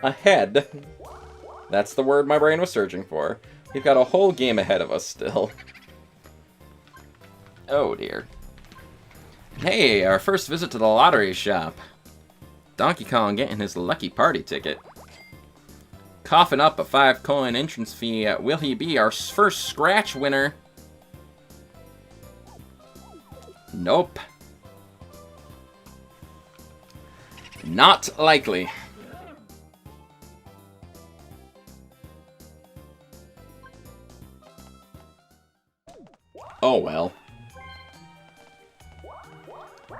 ahead. That's the word my brain was searching for. We've got a whole game ahead of us still. Oh dear. Hey, our first visit to the lottery shop. Donkey Kong getting his lucky party ticket. Coughing up a 5-coin entrance fee. Will he be our first scratch winner? Nope. Not likely. Oh well.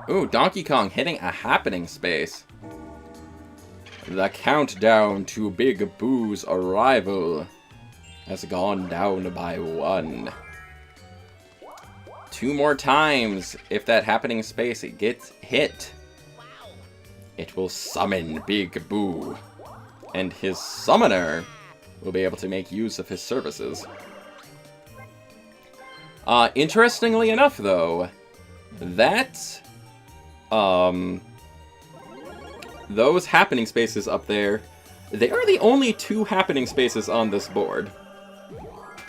Ooh, Donkey Kong hitting a happening space. The countdown to Big Boo's arrival has gone down by 1. 2 more times. If that happening space gets hit, it will summon Big Boo, and his summoner will be able to make use of his services. Interestingly enough, though, that those happening spaces up there, they are the only 2 happening spaces on this board.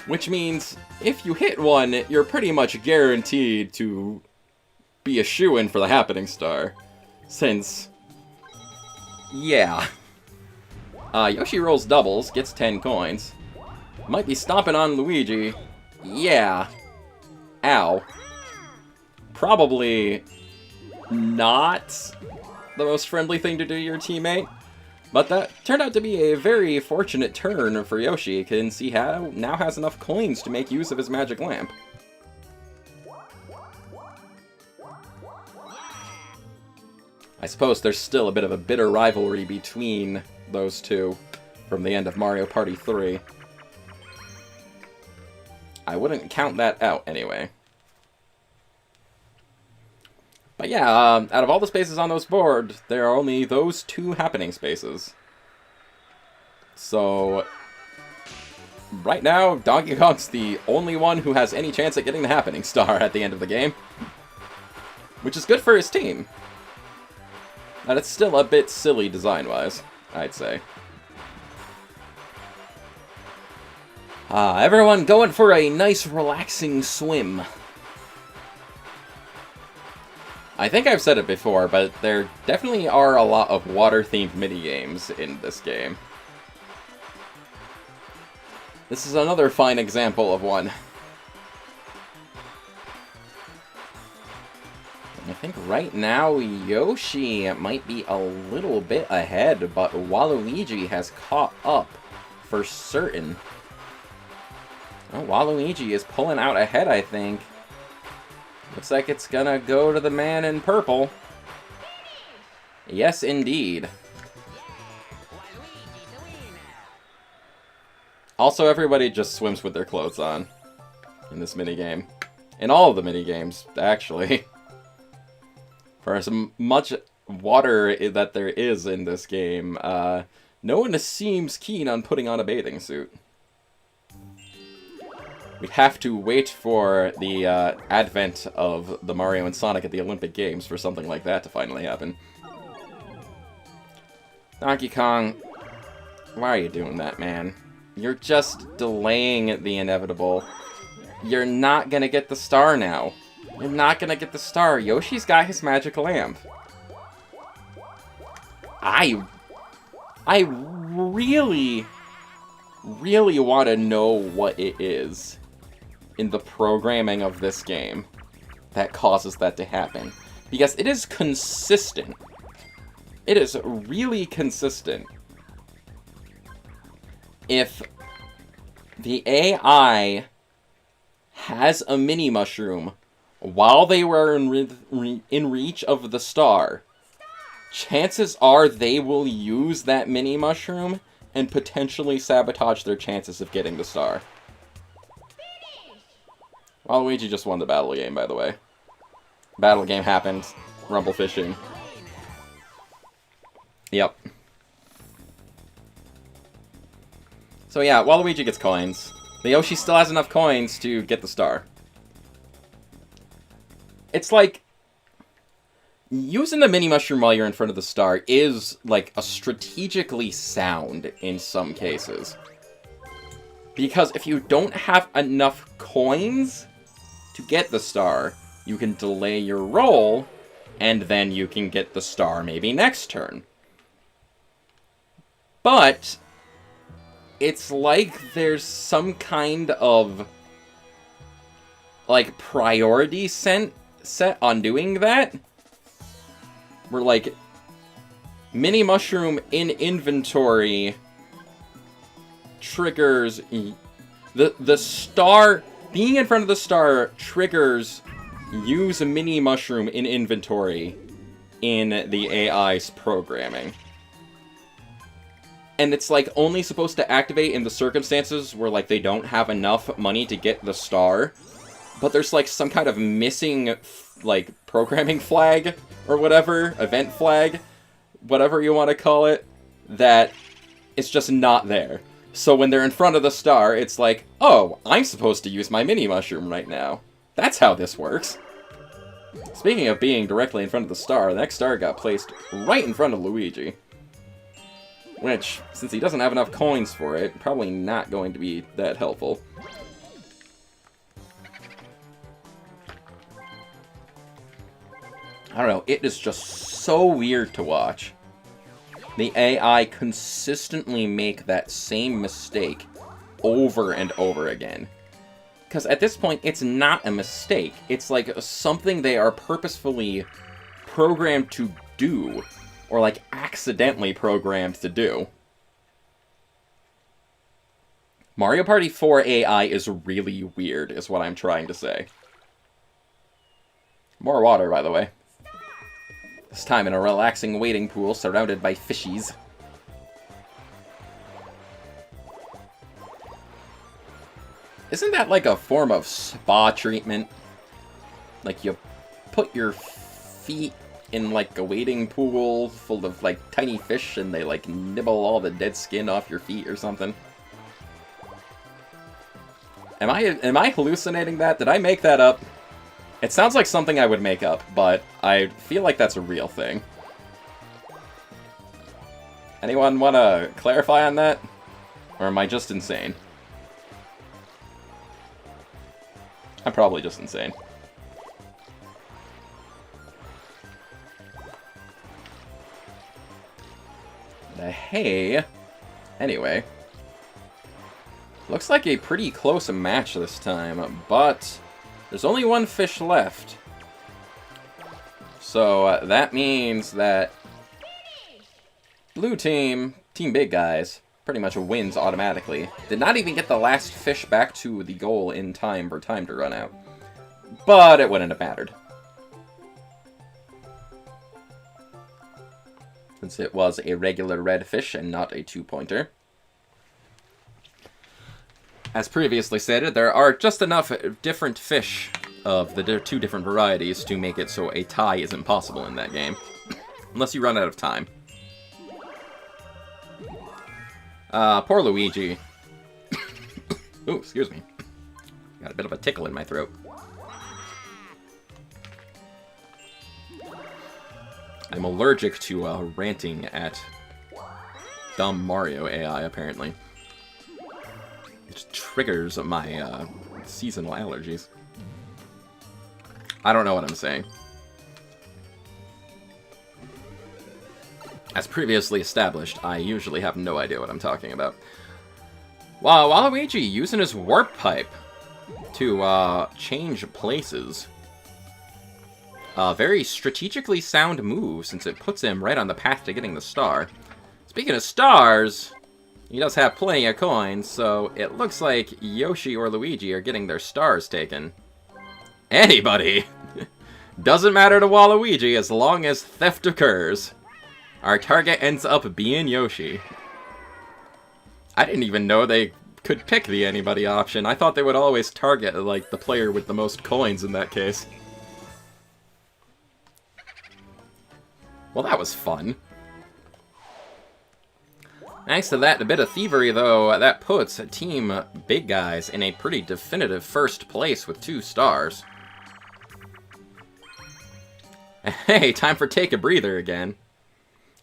Which means, if you hit one, you're pretty much guaranteed to be a shoo-in for the happening star. Since, yeah. Yoshi rolls doubles, gets 10 coins. Might be stomping on Luigi. Yeah. Ow. Probably not the most friendly thing to do to your teammate, but that turned out to be a very fortunate turn for Yoshi, since he now has enough coins to make use of his magic lamp. I suppose there's still a bit of a bitter rivalry between those two from the end of Mario Party 3. I wouldn't count that out anyway. But yeah, out of all the spaces on those boards, there are only those 2 happening spaces. So, right now, Donkey Kong's the only one who has any chance at getting the happening star at the end of the game. Which is good for his team. But it's still a bit silly design-wise, I'd say. Everyone going for a nice relaxing swim. I think I've said it before, but there definitely are a lot of water-themed minigames in this game. This is another fine example of one. I think right now Yoshi might be a little bit ahead, but Waluigi has caught up for certain. Oh, Waluigi is pulling out ahead, I think. Looks like it's gonna go to the man in purple. Yes, indeed. Also, everybody just swims with their clothes on in this minigame. In all of the minigames, actually. For as much water that there is in this game, no one seems keen on putting on a bathing suit. We'd have to wait for the advent of the Mario and Sonic at the Olympic Games for something like that to finally happen. Donkey Kong, why are you doing that, man? You're just delaying the inevitable. You're not gonna get the star now. You're not gonna get the star. Yoshi's got his magic lamp. I really want to know what it is in the programming of this game that causes that to happen. Because it is consistent. It is really consistent. If the AI has a mini mushroom while they were in reach of the star, chances are they will use that mini mushroom and potentially sabotage their chances of getting the star. Waluigi just won the battle game, by the way. Battle game happened. Rumble fishing. Yep. So yeah, Waluigi gets coins. The Yoshi still has enough coins to get the star. It's like, using the mini mushroom while you're in front of the star is, like, a strategically sound in some cases. Because if you don't have enough coins to get the star, you can delay your roll, and then you can get the star maybe next turn. But it's like there's some kind of, like, priority set on doing that. Where, like, mini mushroom in inventory triggers the star. Being in front of the star triggers use a mini mushroom in inventory in the AI's programming. And it's, like, only supposed to activate in the circumstances where, like, they don't have enough money to get the star. But there's, like, some kind of missing, like, programming flag or whatever, event flag, whatever you want to call it, that it's just not there. So when they're in front of the star, it's like, oh, I'm supposed to use my mini mushroom right now. That's how this works. Speaking of being directly in front of the star, the next star got placed right in front of Luigi. Which, since he doesn't have enough coins for it, probably not going to be that helpful. I don't know, it is just so weird to watch. The AI consistently make that same mistake over and over again. Because at this point, it's not a mistake. It's like something they are purposefully programmed to do. Or like accidentally programmed to do. Mario Party 4 AI is really weird, is what I'm trying to say. More water, by the way. This time in a relaxing wading pool surrounded by fishies. Isn't that like a form of spa treatment? Like you put your feet in like a wading pool full of like tiny fish and they like nibble all the dead skin off your feet or something? Am I hallucinating that? Did I make that up? It sounds like something I would make up, but I feel like that's a real thing. Anyone want to clarify on that? Or am I just insane? I'm probably just insane. Hey. Anyway. Looks like a pretty close match this time, but there's only one fish left. So that means that blue team, Team Big Guys, pretty much wins automatically. Did not even get the last fish back to the goal in time for time to run out. But it wouldn't have mattered. Since it was a regular red fish and not a two-pointer. As previously stated, there are just enough different fish of the two different varieties to make it so a tie is impossible in that game. Unless you run out of time. Poor Luigi. Ooh, excuse me. Got a bit of a tickle in my throat. I'm allergic to ranting at dumb Mario AI, apparently. It triggers my seasonal allergies. I don't know what I'm saying. As previously established, I usually have no idea what I'm talking about. Wow, Waluigi using his warp pipe to change places. A very strategically sound move, since it puts him right on the path to getting the star. Speaking of stars, he does have plenty of coins, so it looks like Yoshi or Luigi are getting their stars taken. Anybody! Doesn't matter to Waluigi as long as theft occurs. Our target ends up being Yoshi. I didn't even know they could pick the anybody option. I thought they would always target, like, the player with the most coins in that case. Well, that was fun. Thanks to that bit of thievery, though, that puts Team Big Guys in a pretty definitive first place with 2 stars. Hey, time for Take a Breather again.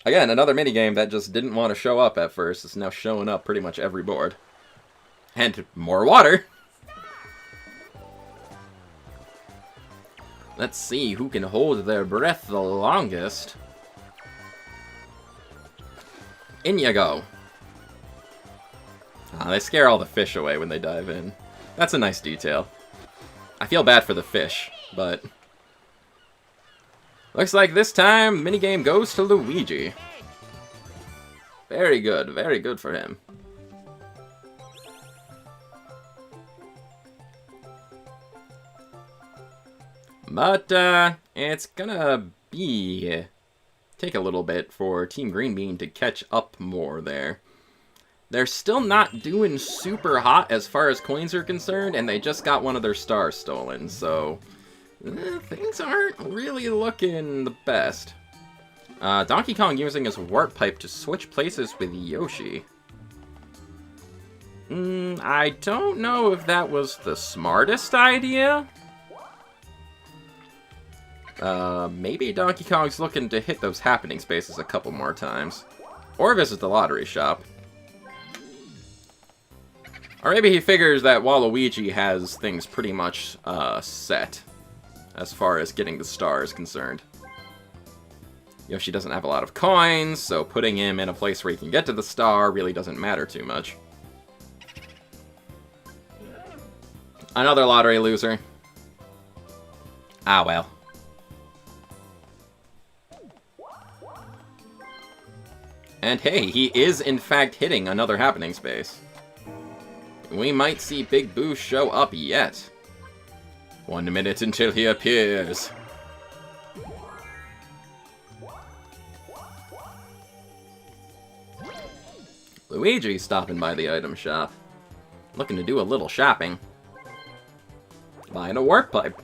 Again, another minigame that just didn't want to show up at first is now showing up pretty much every board. And more water! Let's see who can hold their breath the longest. In you go. They scare all the fish away when they dive in. That's a nice detail. I feel bad for the fish, but... Looks like this time, minigame goes to Luigi. Very good for him. But, it's gonna take a little bit for Team Green Bean to catch up more there. They're still not doing super hot as far as coins are concerned, and they just got one of their stars stolen, so... things aren't really looking the best. Donkey Kong using his warp pipe to switch places with Yoshi. I don't know if that was the smartest idea. Maybe Donkey Kong's looking to hit those happening spaces a couple more times. Or visit the lottery shop. Or maybe he figures that Waluigi has things pretty much set as far as getting the star is concerned. Yoshi doesn't have a lot of coins, so putting him in a place where he can get to the star really doesn't matter too much. Another lottery loser. Ah, well. And hey, he is in fact hitting another happening space. We might see Big Boo show up yet. 1 minute until he appears. Luigi stopping by the item shop. Looking to do a little shopping. Buying a warp pipe.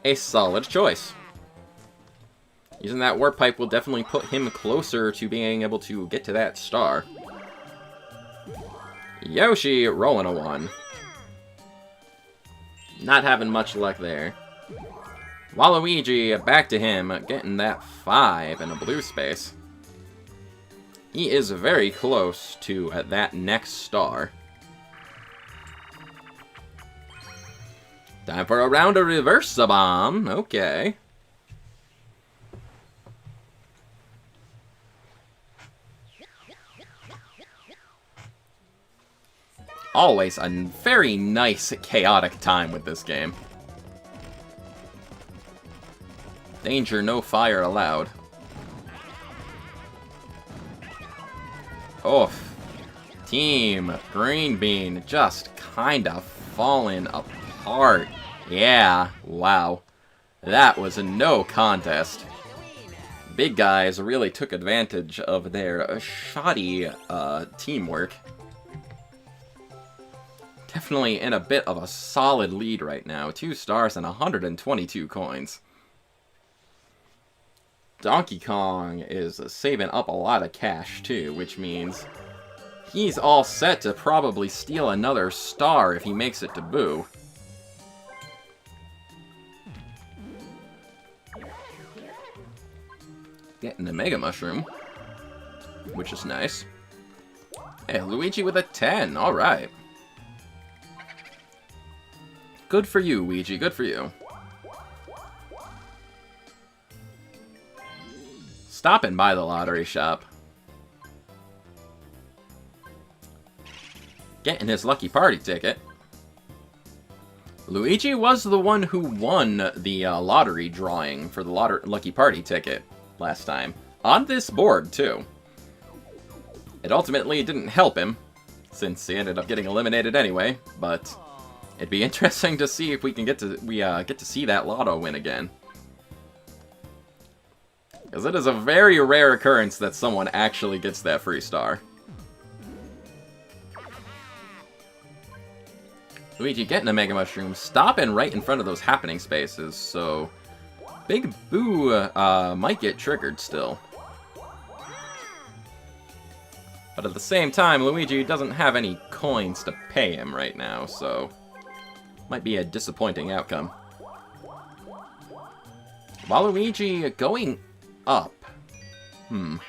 A solid choice. Using that warp pipe will definitely put him closer to being able to get to that star. Yoshi rolling a 1. Not having much luck there. Waluigi, back to him, getting that 5 in a blue space. He is very close to that next star. Time for a round of reverse-a-bomb. Okay. Always a very nice, chaotic time with this game. Danger, no fire allowed. Oof. Team Green Bean just kinda falling apart. Yeah, wow. That was a no contest. Big guys really took advantage of their shoddy teamwork. Definitely in a bit of a solid lead right now. 2 stars and 122 coins. Donkey Kong is saving up a lot of cash too, which means he's all set to probably steal another star if he makes it to Boo. Getting the Mega Mushroom, which is nice. Hey, Luigi with a 10, alright. Good for you, Luigi, good for you. Stopping by the lottery shop. Getting his lucky party ticket. Luigi was the one who won the lottery drawing for the lucky party ticket last time. On this board, too. It ultimately didn't help him, since he ended up getting eliminated anyway, but it'd be interesting to see if we can get to see that lotto win again. Because it is a very rare occurrence that someone actually gets that free star. Luigi getting a Mega Mushroom, stopping right in front of those happening spaces, so Big Boo might get triggered still. But at the same time, Luigi doesn't have any coins to pay him right now, so might be a disappointing outcome. Waluigi going up. I'm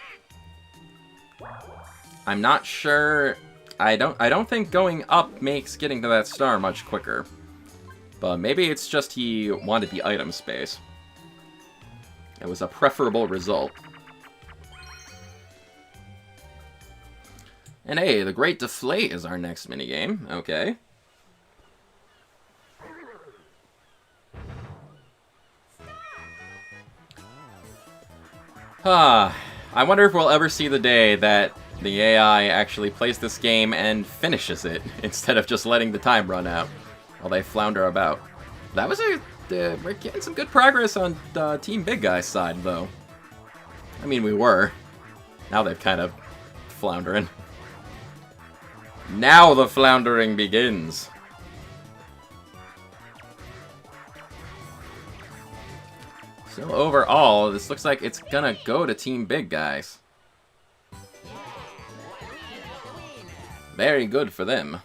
not sure. I don't think going up makes getting to that star much quicker. But maybe it's just he wanted the item space. It was a preferable result. And hey, the Great Deflate is our next minigame. Okay. I wonder if we'll ever see the day that the AI actually plays this game and finishes it, instead of just letting the time run out while they flounder about. That was we're getting some good progress on Team Big Guy's side, though. I mean, we were. Now they've kind of floundering. Now the floundering begins. So overall, this looks like it's gonna go to Team Big Guys. Very good for them.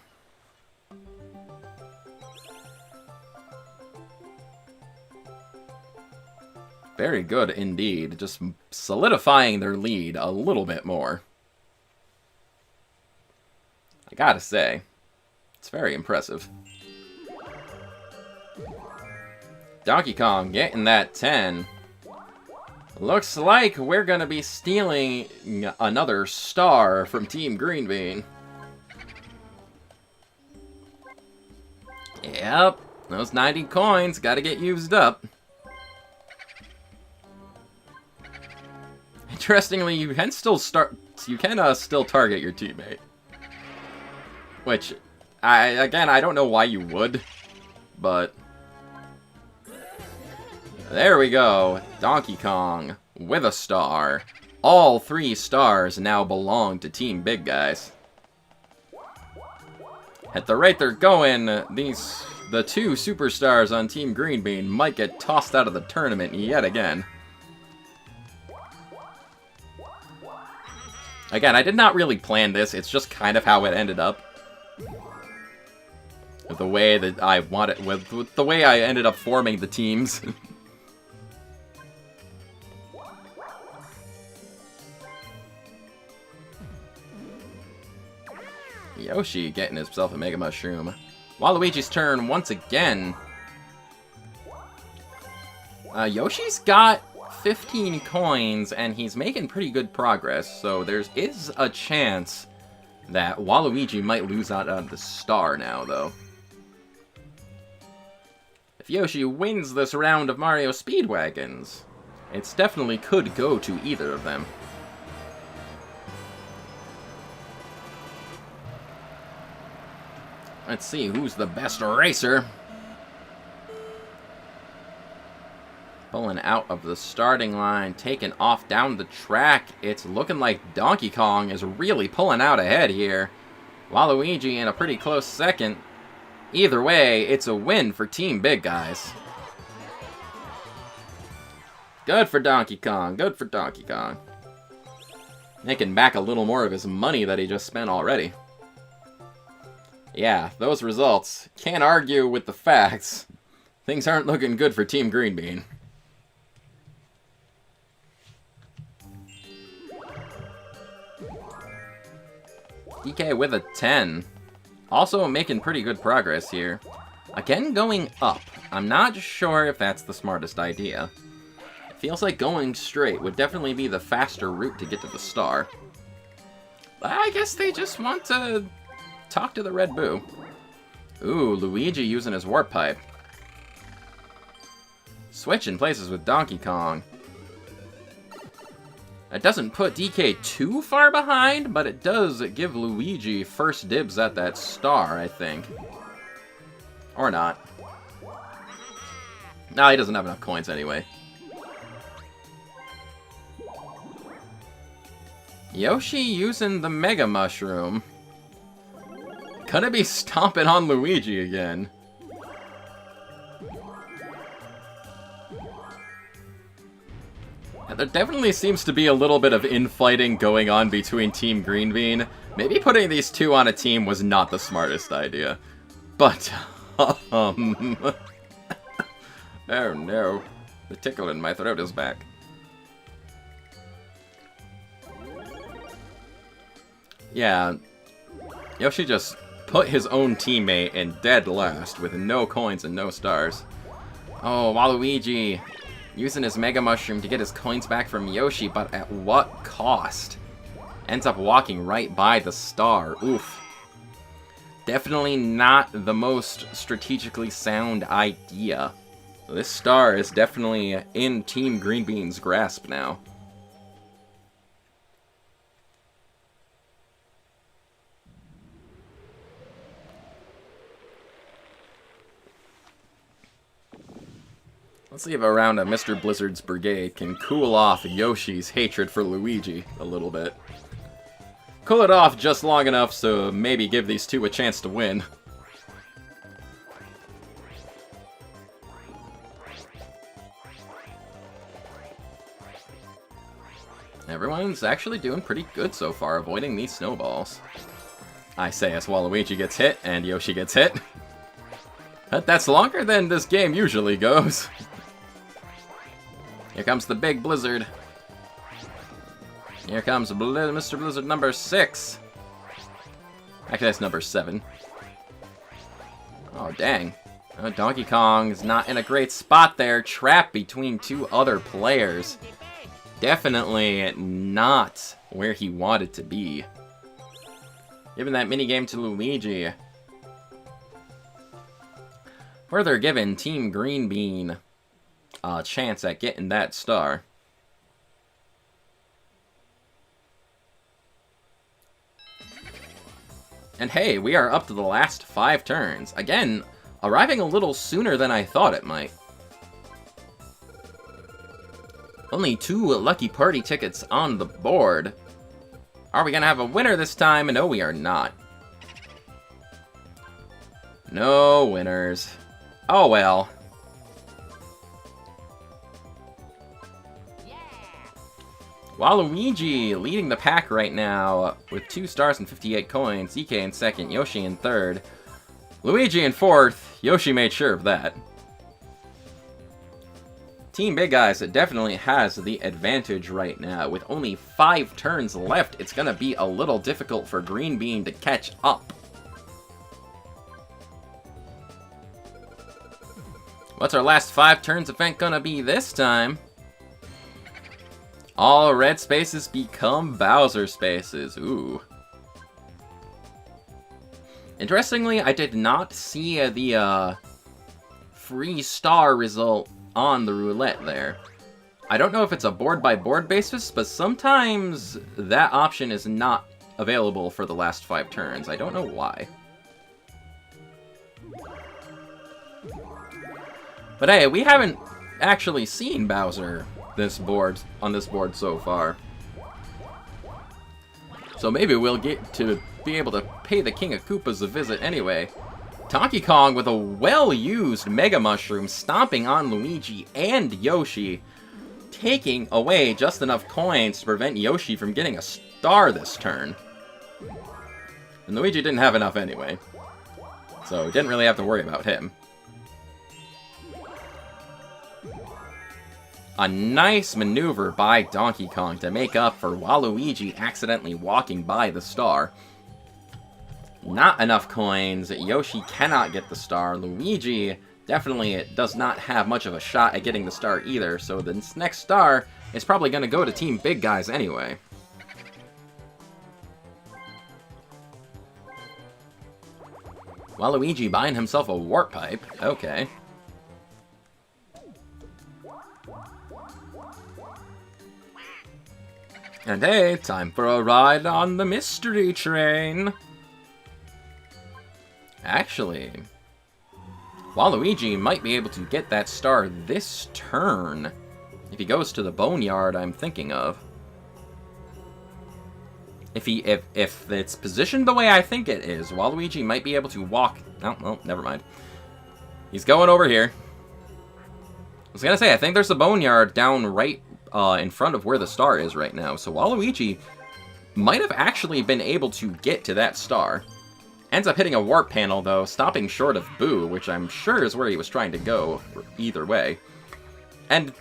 Very good indeed. Just solidifying their lead a little bit more. I gotta say, it's very impressive. Donkey Kong getting that 10. Looks like we're gonna be stealing another star from Team Green Bean. Yep, those 90 coins gotta get used up. Interestingly, you can still still target your teammate. Which, again, I don't know why you would, but there we go. Donkey Kong with a star. All 3 stars now belong to Team Big Guys. At the rate they're going, the 2 superstars on Team Green Bean might get tossed out of the tournament yet again. Again, I did not really plan this, it's just kind of how it ended up. With the way that I want it, with the way I ended up forming the teams. Yoshi getting himself a Mega Mushroom. Waluigi's turn once again. Yoshi's got 15 coins, and he's making pretty good progress, so there is a chance that Waluigi might lose out on the star now, though. If Yoshi wins this round of Mario Speedwagons, it definitely could go to either of them. Let's see who's the best racer. Pulling out of the starting line, taking off down the track. It's looking like Donkey Kong is really pulling out ahead here. Waluigi in a pretty close second. Either way, it's a win for Team Big Guys. Good for Donkey Kong. Good for Donkey Kong. Making back a little more of his money that he just spent already. Yeah, those results. Can't argue with the facts. Things aren't looking good for Team Green Bean. DK with a 10. Also making pretty good progress here. Again, going up. I'm not sure if that's the smartest idea. It feels like going straight would definitely be the faster route to get to the star. But I guess they just want to talk to the Red Boo. Ooh, Luigi using his Warp Pipe. Switching places with Donkey Kong. It doesn't put DK too far behind, but it does give Luigi first dibs at that star, I think. Or not. No, he doesn't have enough coins anyway. Yoshi using the Mega Mushroom. Gonna be stomping on Luigi again. There definitely seems to be a little bit of infighting going on between Team Green Bean. Maybe putting these 2 on a team was not the smartest idea. But, oh no. The tickle in my throat is back. Yeah, Yoshi just put his own teammate in dead last with no coins and no stars. Oh, Waluigi using his Mega Mushroom to get his coins back from Yoshi, but at what cost? Ends up walking right by the star. Oof. Definitely not the most strategically sound idea. This star is definitely in Team Green Bean's grasp now. Let's see if a round of Mr. Blizzard's Brigade can cool off Yoshi's hatred for Luigi a little bit. Cool it off just long enough so maybe give these two a chance to win. Everyone's actually doing pretty good so far, avoiding these snowballs. I say as Waluigi gets hit and Yoshi gets hit. But that's longer than this game usually goes. Here comes the big Blizzard. Here comes Mr. Blizzard number 6. Actually, that's number 7. Oh, dang. Donkey Kong's not in a great spot there, trapped between two other players. Definitely not where he wanted to be. Giving that minigame to Luigi. Further giving Team Green Bean a chance at getting that star. And hey, we are up to the last 5 turns. Again, arriving a little sooner than I thought it might. Only 2 lucky party tickets on the board. Are we gonna have a winner this time? No, we are not. No winners. Oh well. Waluigi leading the pack right now with 2 stars and 58 coins. EK in second, Yoshi in third. Luigi in fourth. Yoshi made sure of that. Team Big Guys definitely has the advantage right now. With only 5 turns left, it's gonna be a little difficult for Green Bean to catch up. What's our last 5 turns event gonna be this time? All red spaces become Bowser spaces. Ooh. Interestingly, I did not see the free star result on the roulette there. I don't know if it's a board-by-board basis, but sometimes that option is not available for the last 5 turns. I don't know why. But hey, we haven't actually seen Bowser on this board so far. So maybe we'll get to be able to pay the King of Koopas a visit anyway. Donkey Kong with a well-used Mega Mushroom stomping on Luigi and Yoshi, taking away just enough coins to prevent Yoshi from getting a star this turn. And Luigi didn't have enough anyway, so didn't really have to worry about him. A nice maneuver by Donkey Kong to make up for Waluigi accidentally walking by the star. Not enough coins. Yoshi cannot get the star. Luigi definitely does not have much of a shot at getting the star either, so this next star is probably going to go to Team Big Guys anyway. Waluigi buying himself a warp pipe. Okay. And hey, time for a ride on the mystery train. Actually, Waluigi might be able to get that star this turn if he goes to the boneyard I'm thinking of. If it's positioned the way I think it is, Waluigi might be able to walk. Oh, well, never mind. He's going over here. I was gonna say, I think there's a boneyard down right in front of where the star is right now, so Waluigi might have actually been able to get to that star. Ends up hitting a warp panel, though, stopping short of Boo, which I'm sure is where he was trying to go, either way. And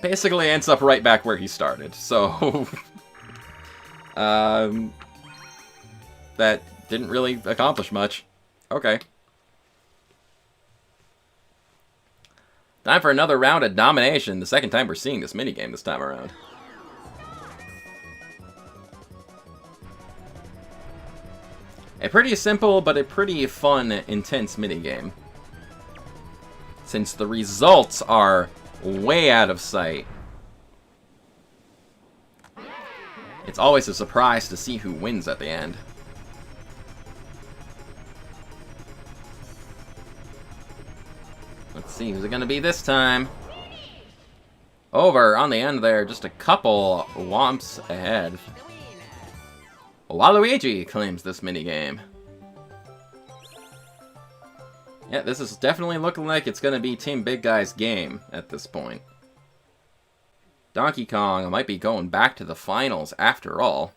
basically ends up right back where he started. So, that didn't really accomplish much. Okay. Time for another round of Domination. The second time we're seeing this minigame this time around. A pretty simple, but a pretty fun, intense minigame. Since the results are way out of sight. It's always a surprise to see who wins at the end. Let's see, who's it gonna be this time? Over on the end there, just a couple womps ahead. Waluigi claims this minigame. Yeah, this is definitely looking like it's gonna be Team Big Guy's game at this point. Donkey Kong might be going back to the finals after all.